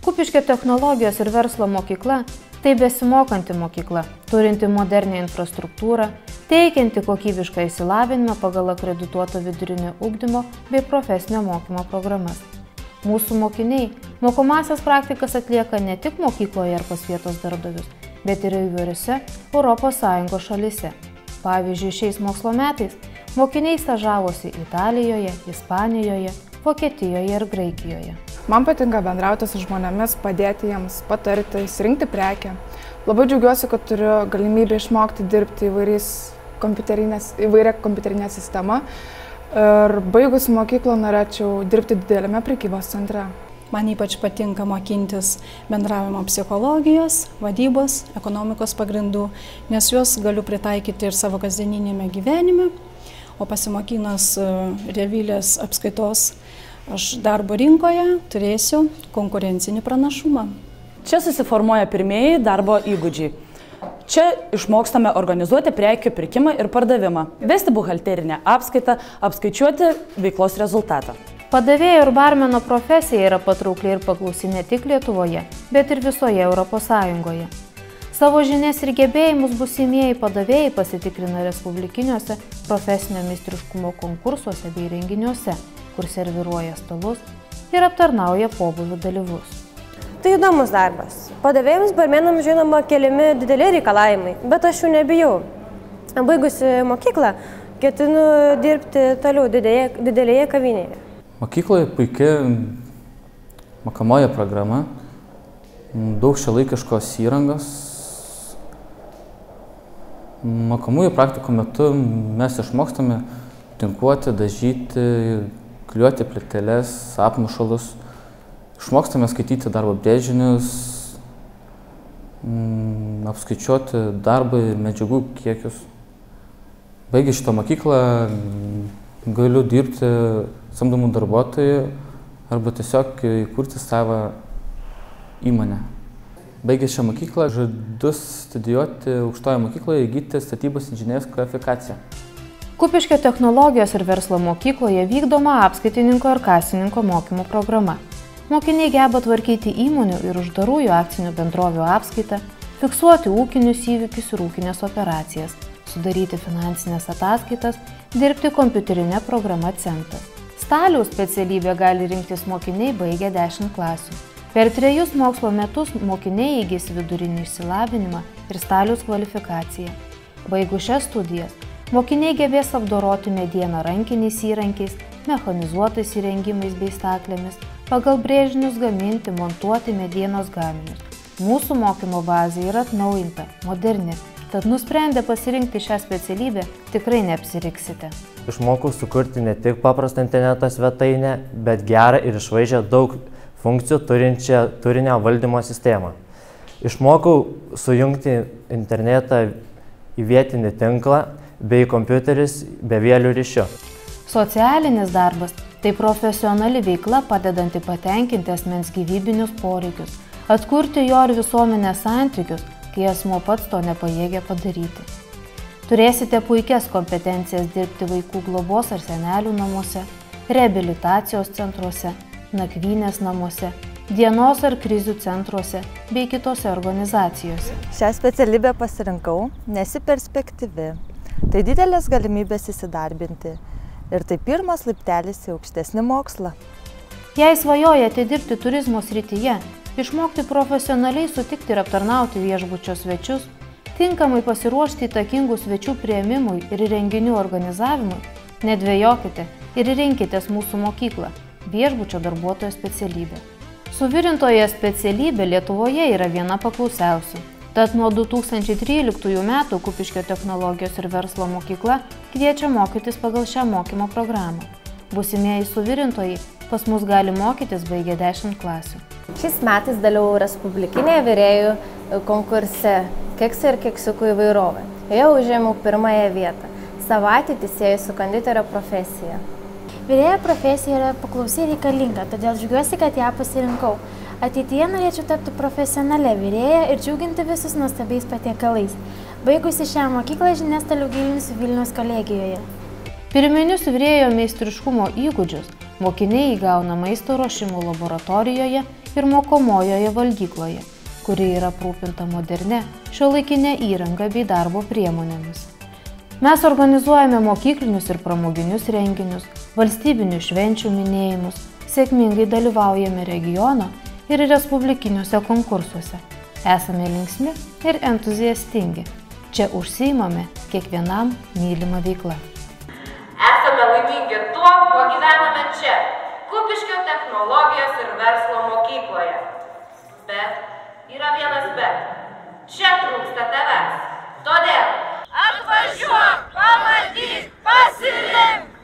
Kupiškio technologijos ir verslo mokykla tai besimokanti mokykla, turinti modernią infrastruktūrą, teikianti kokybišką išsilavinimą pagal akredituoto vidurinio ugdymo bei profesinio mokymo programas. Mūsų mokiniai mokomasias praktikas atlieka ne tik mokykloje ar pas vietos darbdavius, bet ir įvairiose ES šalyse. Pavyzdžiui, šiais mokslo metais mokiniai stažavosi Italijoje, Ispanijoje, Vokietijoje ir Graikijoje. Man patinka bendrauti su žmonėmis, padėti jiems, patarti, įsirinkti prekę. Labai džiaugiuosi, kad turiu galimybę išmokti dirbti įvairią kompiuterinę sistemą. Ir baigus mokyklą norėčiau dirbti dideliame prekybos centre. Man ypač patinka mokintis bendravimo psichologijos, vadybos, ekonomikos pagrindų, nes juos galiu pritaikyti ir savo kasdieninėme gyvenime, o pasimokinus Revilės apskaitos aš darbo rinkoje turėsiu konkurencinį pranašumą. Čia susiformuoja pirmieji darbo įgūdžiai. Čia išmokstame organizuoti prekių pirkimą ir pardavimą, vesti buhalterinę apskaitą, apskaičiuoti veiklos rezultatą. Padavėjo ir barmeno profesija yra patraukli ir paklausi ne tik Lietuvoje, bet ir visoje ES. Savo žinias ir gebėjimus būsimieji padavėjai pasitikrina respublikiniuose profesinio meistriškumo konkursuose bei renginiuose, kur serviruoja stalus ir aptarnauja pobūvių dalyvius. Tai įdomus darbas. Padavėjams barmenams žinoma keliami dideli reikalavimai, bet aš jų nebijau. Baigusi mokyklą, ketinu dirbti toliau didelėje kavinėje. Mokykloje puikia mokomoji programa, daug šiuolaikiškos įrangos. Mokomųjų praktikų metu mes išmokstame tinkuoti, dažyti, klijuoti plyteles, apmušalus. Išmokstame skaityti darbo brėžinius, apskaičiuoti darbą ir medžiagų kiekius. Baigęs šitą mokyklą galiu dirbti samdomų darbuotojų arba tiesiog įkurti savo įmonę. Baigęs šią mokyklą žadu studijuoti aukštoje mokykloje įgyti statybos inžinerijos kvalifikaciją. Kupiškio technologijos ir verslo mokykloje vykdoma apskaitininko ir kasininko mokymo programa. Mokiniai geba tvarkyti įmonių ir uždarųjų akcinių bendrovių apskaitą, fiksuoti ūkinius įvykius ir ūkinės operacijas, sudaryti finansinės ataskaitas, dirbti kompiuterinę programą Centas. Staliaus specialybę gali rinktis mokiniai baigę 10 klasių. Per 3 mokslo metus mokiniai įgis vidurinį išsilavinimą ir staliaus kvalifikaciją. Baigus šias studijas, mokiniai gebės apdoroti medieną rankiniais įrankiais, mechanizuotais įrengimais bei staklėmis, pagal brėžinius gaminti, montuoti medienos gaminius. Mūsų mokymo bazė yra atnaujinta, moderni, tad nusprendę pasirinkti šią specialybę tikrai neapsiriksite. Išmokau sukurti ne tik paprastą interneto svetainę, bet gerą ir išvaizdžią daug funkcijų turinčią turinio valdymo sistemą. Išmokau sujungti internetą į vietinį tinklą bei kompiuteris bevėlių ryšiu. Socialinis darbas – tai profesionali veikla padedanti patenkinti asmens gyvybinius poreikius, atkurti jo ir visuomenės santykius, kai asmuo pats to nepajėgia padaryti. Turėsite puikias kompetencijas dirbti vaikų globos ar senelių namuose, reabilitacijos centruose, nakvynės namuose, dienos ar krizių centruose bei kitose organizacijose. Šią specialybę pasirinkau, nes ji perspektyvi. Tai didelės galimybės įsidarbinti ir tai pirmas laiptelis į aukštesnį mokslą. Jei svajojate dirbti turizmo srityje, išmokti profesionaliai sutikti ir aptarnauti viešbučio svečius, tinkamai pasiruošti įtakingų svečių priėmimui ir renginių organizavimui, nedvejokite ir rinkitės mūsų mokyklą – viešbučio darbuotojo specialybė. Suvirintoje specialybė Lietuvoje yra viena paklausiausių. Tad nuo 2013 metų Kupiškio technologijos ir verslo mokykla kviečia mokytis pagal šią mokymo programą. Būsimieji suvirintojai pas mus gali mokytis baigę 10 klasių. Šiais metais dalyvau respublikinėje virėjų konkurse keksai ir keksiukų įvairovė. Joje užėmiau 1 vietą. Savo ateitį sieju su konditerio profesija. Virėjo profesija yra paklausiai reikalinga, todėl džiaugiuosi, kad ją pasirinkau. Ateityje norėčiau tapti profesionale virėja ir džiuginti visus nuostabiais patiekalais. Baigusi šią mokyklą žinias toliau gilinsiu Vilniaus kolegijoje. Pirminius virėjo meistriškumo įgūdžius mokiniai įgauna maisto ruošimo laboratorijoje ir mokomojoje valgykloje, kuri yra aprūpinta moderne, šiuolaikinė įranga bei darbo priemonėmis. Mes organizuojame mokyklinius ir pramoginius renginius, valstybinių švenčių minėjimus, sėkmingai dalyvaujame regiono ir respublikiniuose konkursuose. Esame linksmi ir entuziastingi. Čia užsiimame kiekvienam mylimą veiklą. Esame laimingi tuo, kuo gyvename čia, Kupiškio technologijos ir verslo mokykloje. Bet yra vienas bet. Čia trūksta tavęs. Todėl atvažiuok, pamatyk, pasirink!